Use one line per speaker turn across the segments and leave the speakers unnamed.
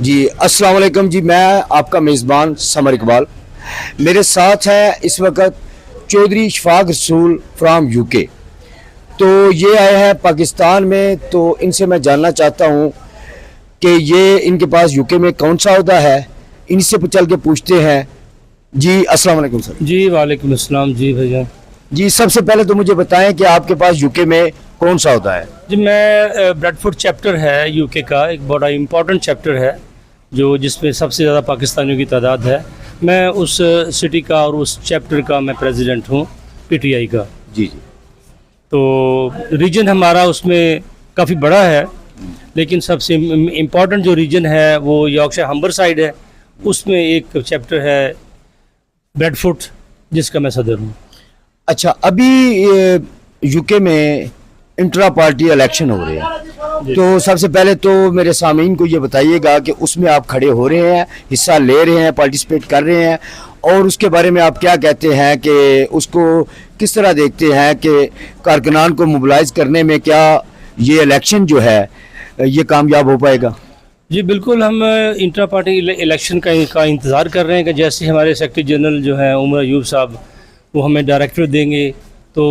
جی السلام علیکم جی، میں آپ کا میزبان سمر اقبال. میرے ساتھ ہے اس وقت چودھری اشفاق رسول فرام یو کے. تو یہ آئے ہیں پاکستان میں، تو ان سے میں جاننا چاہتا ہوں کہ یہ ان کے پاس یو کے میں کون سا عہدہ ہے. ان سے چل کے پوچھتے ہیں. جی السلام علیکم سر.
جی وعلیکم السلام. جی بھائی جان.
جی سب سے پہلے تو مجھے بتائیں کہ آپ کے پاس یو کے میں کون سا عہدہ ہے؟
جی میں بریڈ فوڈ چیپٹر ہے یو کے کا، ایک بڑا امپورٹنٹ چیپٹر ہے جس میں سب سے زیادہ پاکستانیوں کی تعداد ہے. میں اس سٹی کا اور اس چیپٹر کا میں پریزیڈنٹ ہوں، پی ٹی آئی کا.
جی جی.
تو ریجن ہمارا اس میں کافی بڑا ہے، لیکن سب سے امپورٹنٹ جو ریجن ہے وہ یارکشائر ہمبر سائڈ ہے. اس میں ایک چیپٹر ہے بریڈ فوڈ، جس کا میں صدر ہوں.
اچھا، ابھی یو کے میں انٹرا پارٹی الیکشن ہو رہے ہیں، تو سب سے پہلے تو میرے سامعین کو یہ بتائیے گا کہ اس میں آپ کھڑے ہو رہے ہیں، حصہ لے رہے ہیں، پارٹیسپیٹ کر رہے ہیں، اور اس کے بارے میں آپ کیا کہتے ہیں کہ اس کو کس طرح دیکھتے ہیں کہ کارکنان کو موبلائز کرنے میں کیا یہ الیکشن جو ہے یہ کامیاب ہو پائے گا؟
جی بالکل، ہم انٹرا پارٹی الیکشن کا انتظار کر رہے ہیں کہ جیسے ہمارے سیکرٹری جنرل جو ہیں عمر ایوب صاحب، وہ ہمیں ڈائریکٹر دیں گے تو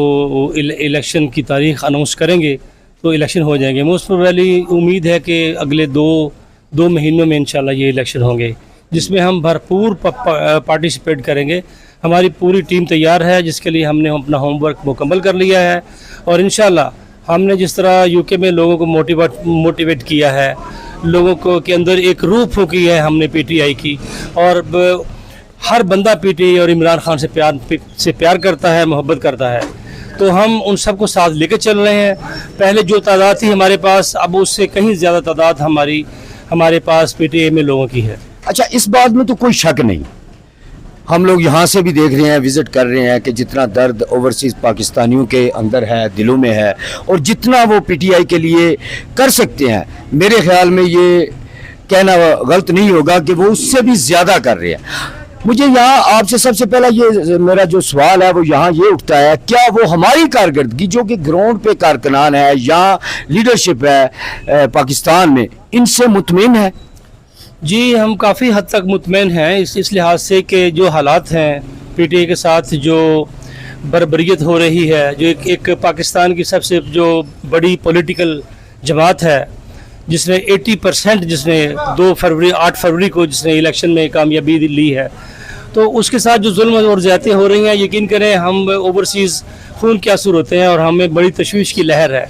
الیکشن کی تاریخ اناؤنس کریں گے تو الیکشن ہو جائیں گے. موسٹ پروبیبلی امید ہے کہ اگلے دو مہینوں میں انشاءاللہ یہ الیکشن ہوں گے، جس میں ہم بھرپور پارٹیسپیٹ کریں گے. ہماری پوری ٹیم تیار ہے، جس کے لیے ہم نے اپنا ہوم ورک مکمل کر لیا ہے. اور انشاءاللہ ہم نے جس طرح یو کے میں لوگوں کو موٹیویٹ کیا ہے، لوگوں کو کے اندر ایک روح پھونکی ہے ہم نے پی ٹی آئی کی، اور ہر بندہ پی ٹی آئی اور عمران خان سے پیار کرتا ہے، محبت کرتا ہے. تو ہم ان سب کو ساتھ لے کے چل رہے ہیں. پہلے جو تعداد تھی ہمارے پاس، اب اس سے کہیں زیادہ تعداد ہمارے پاس پی ٹی آئی میں لوگوں کی ہے.
اچھا، اس بات میں تو کوئی شک نہیں، ہم لوگ یہاں سے بھی دیکھ رہے ہیں، وزٹ کر رہے ہیں کہ جتنا درد اوورسیز پاکستانیوں کے اندر ہے، دلوں میں ہے، اور جتنا وہ پی ٹی آئی کے لیے کر سکتے ہیں، میرے خیال میں یہ کہنا غلط نہیں ہوگا کہ وہ اس سے بھی زیادہ کر رہے ہیں. مجھے یہاں آپ سے سب سے پہلا یہ میرا جو سوال ہے وہ یہاں یہ اٹھتا ہے، کیا وہ ہماری کارکردگی جو کہ گراؤنڈ پہ کارکنان ہے یا لیڈرشپ ہے پاکستان میں، ان سے مطمئن ہے؟
جی ہم کافی حد تک مطمئن ہیں اس لحاظ سے کہ جو حالات ہیں پی ٹی آئی کے ساتھ، جو بربریت ہو رہی ہے، جو ایک پاکستان کی سب سے جو بڑی پولیٹیکل جماعت ہے، جس نے 80% جس نے 8 فروری کو جس نے الیکشن میں کامیابی لی ہے، تو اس کے ساتھ جو ظلم اور زیادتیاں ہو رہی ہیں، یقین کریں ہم اوورسیز خون کے آنسو ہوتے ہیں اور ہمیں بڑی تشویش کی لہر ہے.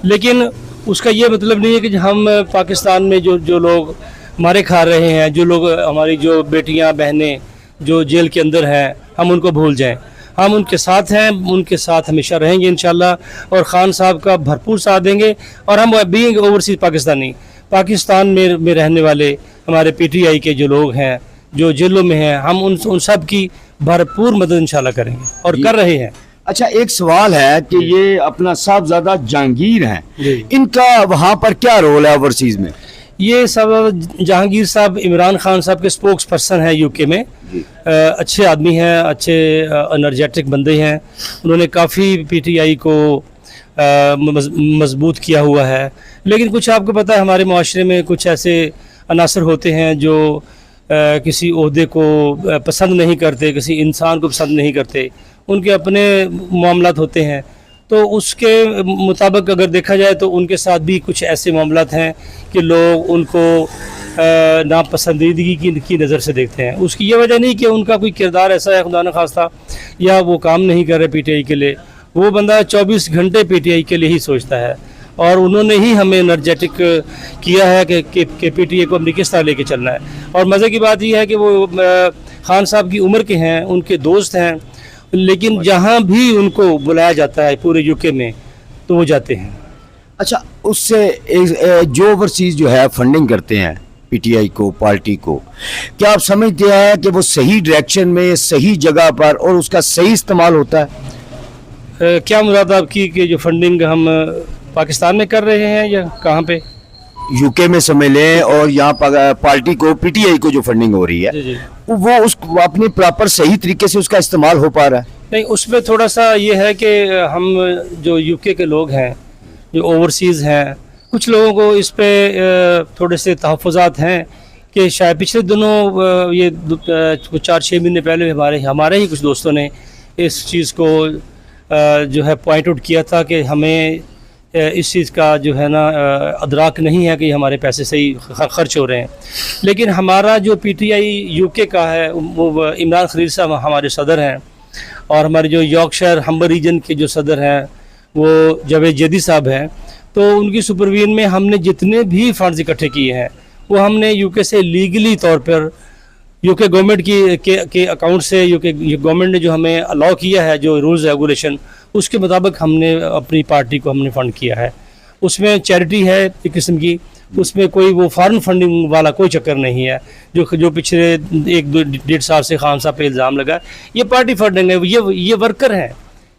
لیکن اس کا یہ مطلب نہیں ہے کہ ہم پاکستان میں جو لوگ مارے کھا رہے ہیں، جو لوگ ہماری جو بیٹیاں بہنیں جو جیل کے اندر ہیں، ہم ان کو بھول جائیں. ہم ان کے ساتھ ہیں، ان کے ساتھ ہمیشہ رہیں گے انشاءاللہ، اور خان صاحب کا بھرپور ساتھ دیں گے. اور ہم بینگ اوورسیز پاکستانی، پاکستان میں رہنے والے ہمارے پی ٹی آئی کے جو لوگ ہیں جو جیلوں میں ہیں، ہم ان سب کی بھرپور مدد انشاءاللہ کریں گے اور کر رہے ہیں.
اچھا، ایک سوال ہے کہ یہ اپنا صاحبزادہ جہانگیر ہیں، ان کا وہاں پر کیا رول ہے اوورسیز میں؟
یہ سب جہانگیر صاحب عمران خان صاحب کے اسپوکس پرسن ہیں یو کے میں. اچھے آدمی ہیں، اچھے انرجیٹک بندے ہیں. انہوں نے کافی پی ٹی آئی کو مضبوط کیا ہوا ہے. لیکن کچھ آپ کو پتہ ہے ہمارے معاشرے میں کچھ ایسے عناصر ہوتے ہیں جو کسی عہدے کو پسند نہیں کرتے، کسی انسان کو پسند نہیں کرتے، ان کے اپنے معاملات ہوتے ہیں. تو اس کے مطابق اگر دیکھا جائے تو ان کے ساتھ بھی کچھ ایسے معاملات ہیں کہ لوگ ان کو ناپسندیدگی کی نظر سے دیکھتے ہیں. اس کی یہ وجہ نہیں کہ ان کا کوئی کردار ایسا ہے خدا نخواستہ یا وہ کام نہیں کر رہے پی ٹی آئی کے لیے. وہ بندہ 24 گھنٹے پی ٹی آئی کے لیے ہی سوچتا ہے، اور انہوں نے ہی ہمیں انرجیٹک کیا ہے کہ پی ٹی آئی کو ہم نے کس طرح لے کے چلنا ہے. اور مزے کی بات یہ ہے کہ وہ خان صاحب کی عمر کے ہیں، ان کے دوست ہیں، لیکن جہاں بھی ان کو بلایا جاتا ہے پورے یو کے میں تو وہ جاتے ہیں.
اچھا، اس سے جو اوورسیز جو ہے فنڈنگ کرتے ہیں پی ٹی آئی کو، پارٹی کو، کیا آپ سمجھتے ہیں کہ وہ صحیح ڈائریکشن میں، صحیح جگہ پر اور اس کا صحیح استعمال ہوتا ہے؟
کیا مراد آپ کی کہ جو فنڈنگ ہم پاکستان میں کر رہے ہیں یا کہاں پہ؟
یو کے میں سمجھ لیں، اور یہاں پارٹی کو، پی ٹی آئی کو جو فنڈنگ ہو رہی ہے وہ اس اپنی پراپر صحیح طریقے سے اس کا استعمال ہو پا رہا ہے؟
نہیں، اس میں تھوڑا سا یہ ہے کہ ہم جو یو کے لوگ ہیں، جو اوورسیز ہیں، کچھ لوگوں کو اس پہ تھوڑے سے تحفظات ہیں کہ شاید پچھلے دنوں یہ 4-6 مہینے پہلے ہمارے ہی کچھ دوستوں نے اس چیز کو جو ہے پوائنٹ آؤٹ کیا تھا کہ ہمیں اس چیز کا جو ہے نا ادراک نہیں ہے کہ ہمارے پیسے صحیح خرچ ہو رہے ہیں. لیکن ہمارا جو پی ٹی آئی یو کے کا ہے وہ عمران خلیل صاحب ہمارے صدر ہیں, اور ہمارے جو یارکشائر ہمبر ریجن کے جو صدر ہیں وہ جاوید جیدی صاحب ہیں. تو ان کی سپروین میں ہم نے جتنے بھی فنڈز اکٹھے کیے ہیں وہ ہم نے یو کے سے لیگلی طور پر یو کے گورنمنٹ کے اکاؤنٹ سے یو کے گورنمنٹ نے جو ہمیں الاؤ کیا ہے, جو رولز ریگولیشن اس کے مطابق ہم نے اپنی پارٹی کو ہم نے فنڈ کیا ہے. اس میں چیریٹی ہے ایک قسم کی, اس میں کوئی وہ فارن فنڈنگ والا کوئی چکر نہیں ہے جو پچھلے 1-1.5 سال سے خان صاحب پہ الزام لگا. یہ پارٹی فنڈنگ ہے, یہ ورکر ہیں,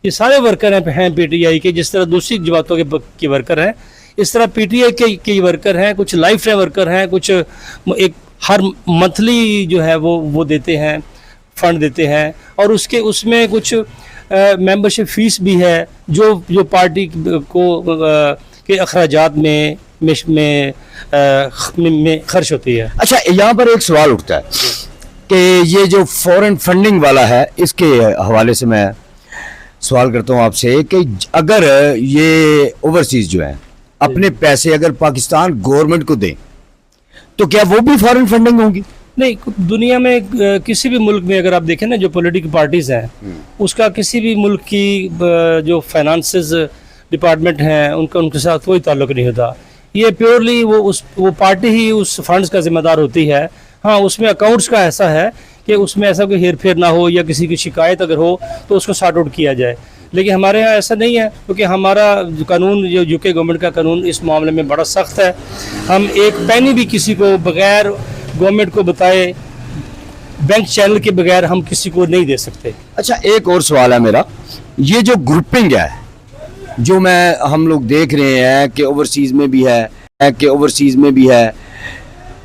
یہ سارے ورکر ہیں پی ٹی آئی کے. جس طرح دوسری جماعتوں کے ورکر ہیں اس طرح پی ٹی آئی کے ورکر ہیں. کچھ لائف ٹائم ورکر ہیں, کچھ ایک ہر منتھلی جو ہے وہ دیتے ہیں, فنڈ دیتے ہیں, اور اس میں کچھ ممبرشپ فیس بھی ہے جو پارٹی کو کے اخراجات میں خرچ ہوتی ہے.
اچھا, یہاں پر ایک سوال اٹھتا ہے کہ یہ جو فورن فنڈنگ والا ہے اس کے حوالے سے میں سوال کرتا ہوں آپ سے کہ اگر یہ اوورسیز جو ہیں اپنے پیسے اگر پاکستان گورنمنٹ کو دیں تو کیا وہ بھی فورن فنڈنگ ہوں گی؟
نہیں, دنیا میں کسی بھی ملک میں اگر آپ دیکھیں نا جو پولیٹیکل پارٹیز ہیں اس کا کسی بھی ملک کی جو فائنانسز ڈپارٹمنٹ ہیں ان کے ساتھ کوئی تعلق نہیں ہوتا. یہ پیورلی وہ پارٹی ہی اس فنڈز کا ذمہ دار ہوتی ہے. ہاں, اس میں اکاؤنٹس کا ایسا ہے کہ اس میں ایسا کوئی ہیر پھیر نہ ہو یا کسی کی شکایت اگر ہو تو اس کو سارٹ آؤٹ کیا جائے. لیکن ہمارے ہاں ایسا نہیں ہے کیونکہ ہمارا جو قانون جو یو کے گورنمنٹ کا قانون اس معاملے میں بڑا سخت ہے. ہم ایک پینی بھی کسی کو بغیر گورنمنٹ کو بتائے بینک چینل کے بغیر ہم کسی کو نہیں دے سکتے.
اچھا, ایک اور سوال ہے میرا, یہ جو گروپنگ ہے جو ہم لوگ دیکھ رہے ہیں کہ اوورسیز میں بھی ہے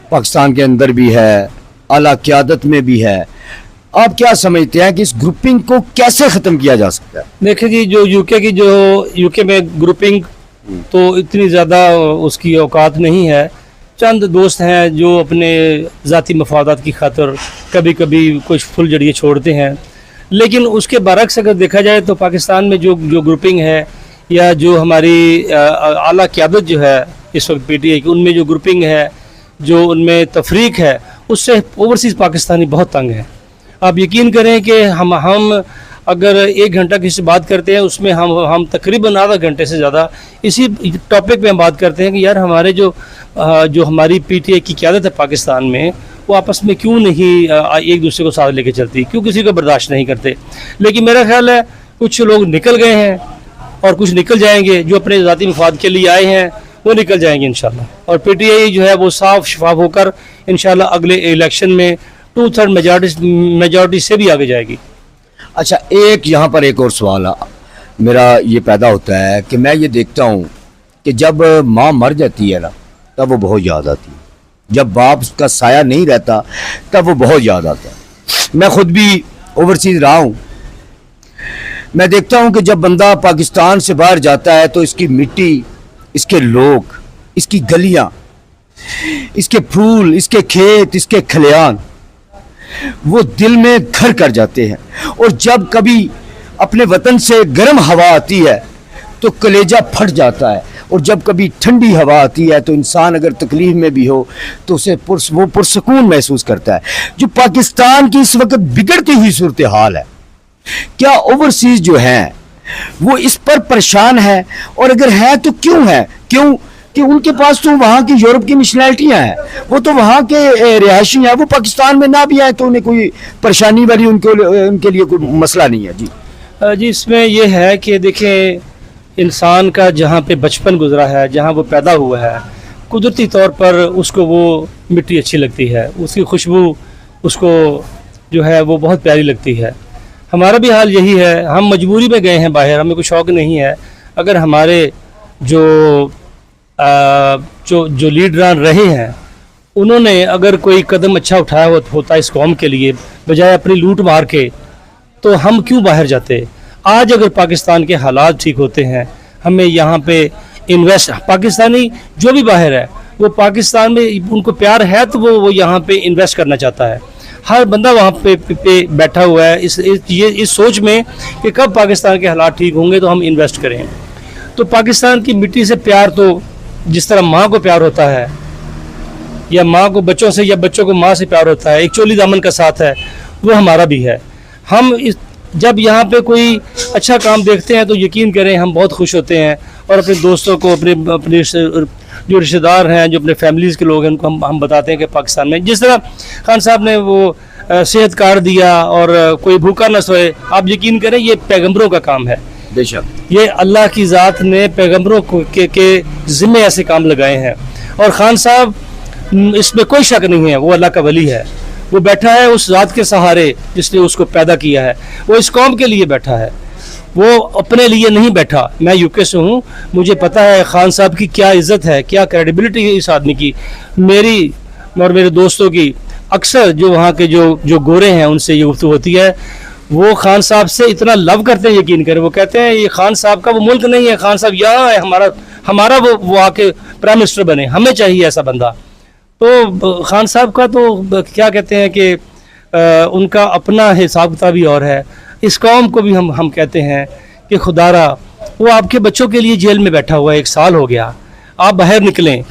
پاکستان کے اندر بھی ہے, اعلیٰ قیادت میں بھی ہے, آپ کیا سمجھتے ہیں کہ اس گروپنگ کو کیسے ختم کیا جا سکتا ہے؟
دیکھیں جی, جو یو کے میں گروپنگ تو اتنی زیادہ اس کی اوقات نہیں ہے. چند دوست ہیں جو اپنے ذاتی مفادات کی خاطر کبھی کبھی کچھ پھل جڑیے چھوڑتے ہیں. لیکن اس کے برعکس اگر دیکھا جائے تو پاکستان میں جو گروپنگ ہے یا جو ہماری اعلیٰ قیادت جو ہے اس وقت پی ٹی آئی کی, ان میں جو گروپنگ ہے, جو ان میں تفریق ہے, اس سے اوورسیز پاکستانی بہت تنگ ہے. آپ یقین کریں کہ ہم اگر 1 گھنٹہ کسی سے بات کرتے ہیں اس میں ہم تقریباً آدھا گھنٹے سے زیادہ اسی ٹاپک پہ ہم بات کرتے ہیں کہ یار ہمارے جو ہماری پی ٹی آئی کی قیادت ہے پاکستان میں وہ آپس میں کیوں نہیں ایک دوسرے کو ساتھ لے کے چلتی, کیوں کسی کو برداشت نہیں کرتے. لیکن میرا خیال ہے کچھ لوگ نکل گئے ہیں اور کچھ نکل جائیں گے, جو اپنے ذاتی مفاد کے لیے آئے ہیں وہ نکل جائیں گے انشاءاللہ. اور پی ٹی آئی جو ہے وہ صاف شفاف ہو کر انشاءاللہ اگلے الیکشن میں 2/3 میجورٹی سے بھی آگے جائے گی.
اچھا, یہاں پر ایک اور سوال میرا یہ پیدا ہوتا ہے کہ میں یہ دیکھتا ہوں کہ جب ماں مر جاتی ہے نا تب وہ بہت یاد آتی ہے, جب باپ کا سایہ نہیں رہتا تب وہ بہت یاد آتا ہے. میں خود بھی اوورسیز رہا ہوں, میں دیکھتا ہوں کہ جب بندہ پاکستان سے باہر جاتا ہے تو اس کی مٹی, اس کے لوگ, اس کی گلیاں, اس کے پھول, اس کے کھیت, اس کے کھلیان وہ دل میں گھر کر جاتے ہیں. اور جب کبھی اپنے وطن سے گرم ہوا آتی ہے تو کلیجہ پھٹ جاتا ہے, اور جب کبھی ٹھنڈی ہوا آتی ہے تو انسان اگر تکلیف میں بھی ہو تو اسے وہ پرسکون محسوس کرتا ہے. جو پاکستان کی اس وقت بگڑتی ہوئی صورتحال ہے, کیا اوورسیز جو ہیں وہ اس پر پریشان ہے, اور اگر ہے تو کیوں ہے؟ کیوں کہ ان کے پاس تو وہاں کی یورپ کی نیشنلٹیاں ہیں, وہ تو وہاں کے رہائشی ہیں, وہ پاکستان میں نہ بھی آئے تو انہیں کوئی پریشانی والی ان کے لیے کوئی مسئلہ نہیں ہے.
جی, اس میں یہ ہے کہ دیکھیں انسان کا جہاں پہ بچپن گزرا ہے, جہاں وہ پیدا ہوا ہے, قدرتی طور پر اس کو وہ مٹی اچھی لگتی ہے, اس کی خوشبو اس کو جو ہے وہ بہت پیاری لگتی ہے. ہمارا بھی حال یہی ہے, ہم مجبوری میں گئے ہیں باہر, ہمیں کوئی شوق نہیں ہے. اگر ہمارے جو لیڈران رہے ہیں انہوں نے اگر کوئی قدم اچھا اٹھایا ہوتا اس قوم کے لیے بجائے اپنی لوٹ مار کے, تو ہم کیوں باہر جاتے؟ آج اگر پاکستان کے حالات ٹھیک ہوتے ہیں, ہمیں یہاں پہ پاکستانی جو بھی باہر ہے وہ پاکستان میں ان کو پیار ہے تو وہ یہاں پہ انویسٹ کرنا چاہتا ہے. ہر بندہ وہاں پہ بیٹھا ہوا ہے اس سوچ میں کہ کب پاکستان کے حالات ٹھیک ہوں گے تو ہم انویسٹ کریں. تو پاکستان کی مٹی سے پیار تو جس طرح ماں کو پیار ہوتا ہے یا ماں کو بچوں سے یا بچوں کو ماں سے پیار ہوتا ہے, ایک چولی دامن کا ساتھ ہے, وہ ہمارا بھی ہے. ہم جب یہاں پہ کوئی اچھا کام دیکھتے ہیں تو یقین کریں ہم بہت خوش ہوتے ہیں اور اپنے دوستوں کو اپنے جو رشتہ دار ہیں جو اپنے فیملیز کے لوگ ہیں ان کو ہم بتاتے ہیں کہ پاکستان میں جس طرح خان صاحب نے وہ صحت کارڈ دیا اور کوئی بھوکا نہ سوئے, آپ یقین کریں یہ پیغمبروں کا کام ہے.
بے شک
یہ اللہ کی ذات نے پیغمبروں کے ذمے ایسے کام لگائے ہیں اور خان صاحب اس میں کوئی شک نہیں ہے, وہ اللہ کا ولی ہے. وہ بیٹھا ہے اس ذات کے سہارے جس نے اس کو پیدا کیا ہے. وہ اس قوم کے لیے بیٹھا ہے, وہ اپنے لیے نہیں بیٹھا. میں یو کے سے ہوں, مجھے پتہ ہے خان صاحب کی کیا عزت ہے, کیا کریڈیبلٹی ہے اس آدمی کی. میری اور میرے دوستوں کی اکثر جو وہاں کے جو گورے ہیں ان سے یہ گفتگو ہوتی ہے, وہ خان صاحب سے اتنا لو کرتے ہیں یقین کریں. وہ کہتے ہیں یہ خان صاحب کا وہ ملک نہیں ہے, خان صاحب یہاں ہے, ہمارا وہ آ کے پرائم منسٹر بنے, ہمیں چاہیے ایسا بندہ. تو خان صاحب کا تو کیا کہتے ہیں کہ ان کا اپنا حساب کتاب ہی اور ہے. اس قوم کو بھی ہم کہتے ہیں کہ خدا را وہ آپ کے بچوں کے لیے جیل میں بیٹھا ہوا ہے, 1 سال ہو گیا. آپ باہر نکلیں,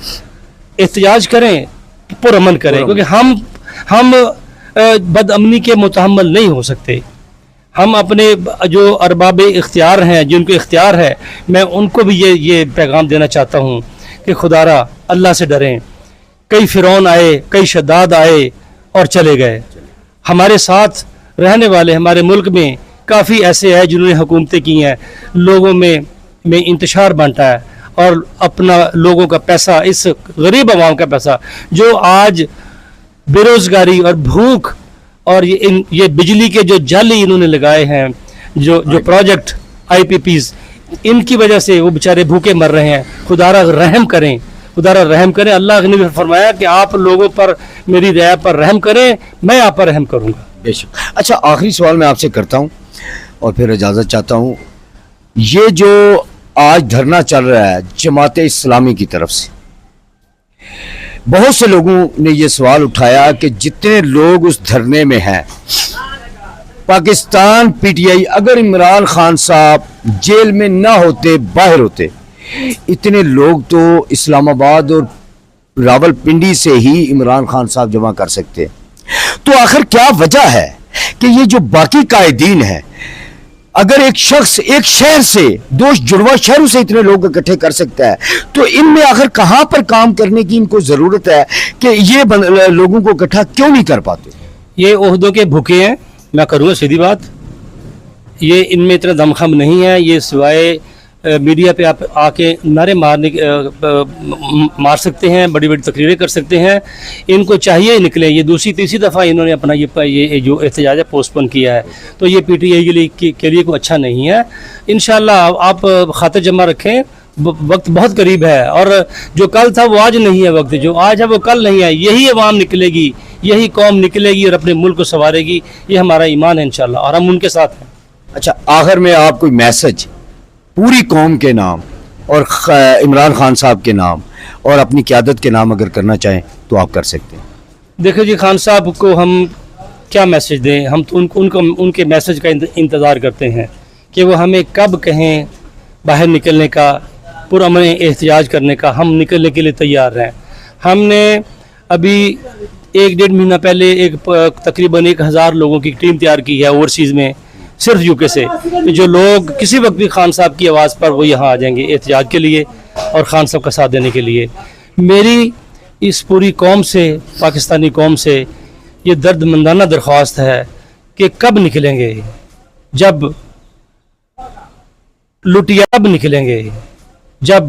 احتجاج کریں, پرامن کریں, کیونکہ ہم بد امنی کے متحمل نہیں ہو سکتے. ہم اپنے جو ارباب اختیار ہیں جن کو اختیار ہے, میں ان کو بھی یہ پیغام دینا چاہتا ہوں کہ خدا را اللہ سے ڈریں. کئی فرعون آئے, کئی شداد آئے اور چلے گئے. ہمارے ساتھ رہنے والے ہمارے ملک میں کافی ایسے ہیں جنہوں نے حکومتیں کی ہیں, لوگوں میں انتشار بانٹا ہے اور اپنا لوگوں کا پیسہ, اس غریب عوام کا پیسہ جو آج بے روزگاری اور بھوک اور یہ بجلی کے جو جال انہوں نے لگائے ہیں, جو پروجیکٹ IPPs, ان کی وجہ سے وہ بیچارے بھوکے مر رہے ہیں. خدا را رحم کریں, خدا را رحم کریں. اللہ نے فرمایا کہ آپ لوگوں پر میری رعا پر رحم کریں, میں آپ پر رحم کروں گا.
بے شک. اچھا آخری سوال میں آپ سے کرتا ہوں اور پھر اجازت چاہتا ہوں. یہ جو آج دھرنا چل رہا ہے جماعت اسلامی کی طرف سے, بہت سے لوگوں نے یہ سوال اٹھایا کہ جتنے لوگ اس دھرنے میں ہیں, پاکستان PTI اگر عمران خان صاحب جیل میں نہ ہوتے, باہر ہوتے, اتنے لوگ تو اسلام آباد اور راول پنڈی سے ہی عمران خان صاحب جمع کر سکتے. تو آخر کیا وجہ ہے کہ یہ جو باقی قائدین ہیں, اگر ایک شخص ایک شہر سے 2 جڑواں شہروں سے اتنے لوگ اکٹھے کر سکتا ہے, تو ان میں آخر کہاں پر کام کرنے کی ان کو ضرورت ہے کہ یہ لوگوں کو اکٹھا کیوں نہیں کر پاتے؟
یہ عہدوں کے بھوکے ہیں, میں کروں گا سیدھی بات. یہ ان میں اتنا دمخم نہیں ہے, یہ سوائے میڈیا پہ آپ آ کے نعرے مار سکتے ہیں, بڑی بڑی تقریریں کر سکتے ہیں. ان کو چاہیے نکلے. یہ دوسری تیسری دفعہ انہوں نے اپنا یہ جو احتجاج ہے پوسٹ پون کیا ہے, تو یہ PTI کے لیے کوئی اچھا نہیں ہے. انشاءاللہ آپ خاطر جمع رکھیں, وقت بہت قریب ہے, اور جو کل تھا وہ آج نہیں ہے, وقت جو آج ہے وہ کل نہیں ہے. یہی عوام نکلے گی, یہی قوم نکلے گی اور اپنے ملک کو سنوارے گی. یہ ہمارا ایمان ہے انشاءاللہ, اور ہم ان کے ساتھ ہیں.
اچھا آخر میں آپ کوئی میسج پوری قوم کے نام اور عمران خان صاحب کے نام اور اپنی قیادت کے نام اگر کرنا چاہیں تو آپ کر سکتے ہیں.
دیکھیں جی, خان صاحب کو ہم کیا میسج دیں؟ ہم تو ان کے میسج کا انتظار کرتے ہیں کہ وہ ہمیں کب کہیں باہر نکلنے کا, پرامن احتجاج کرنے کا. ہم نکلنے کے لیے تیار ہیں. ہم نے ابھی 1-1.5 مہینہ پہلے تقریباً 1000 لوگوں کی ٹیم تیار کی ہے اوورسیز میں, صرف UK سے, جو لوگ کسی وقت بھی خان صاحب کی آواز پر وہ یہاں آ جائیں گے احتجاج کے لیے اور خان صاحب کا ساتھ دینے کے لیے. میری اس پوری قوم سے, پاکستانی قوم سے یہ درد مندانہ درخواست ہے کہ کب نکلیں گے, جب لٹیاب نکلیں گے, جب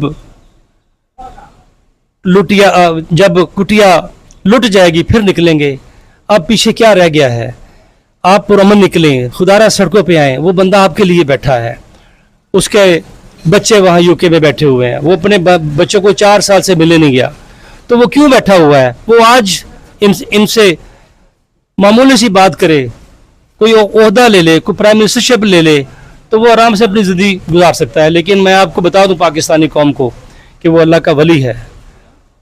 کٹیا لٹ جائے گی پھر نکلیں گے. اب پیچھے کیا رہ گیا ہے؟ آپ پرامن نکلیں, خدا را سڑکوں پہ آئیں. وہ بندہ آپ کے لیے بیٹھا ہے, اس کے بچے وہاں UK میں بیٹھے ہوئے ہیں, وہ اپنے بچوں کو 4 سال سے ملے نہیں گیا, تو وہ کیوں بیٹھا ہوا ہے؟ وہ آج ان سے معمولی سی بات کرے, کوئی عہدہ لے لے, کوئی پرائم منسٹرشپ لے لے, تو وہ آرام سے اپنی زندگی گزار سکتا ہے. لیکن میں آپ کو بتا دوں پاکستانی قوم کو کہ وہ اللہ کا ولی ہے,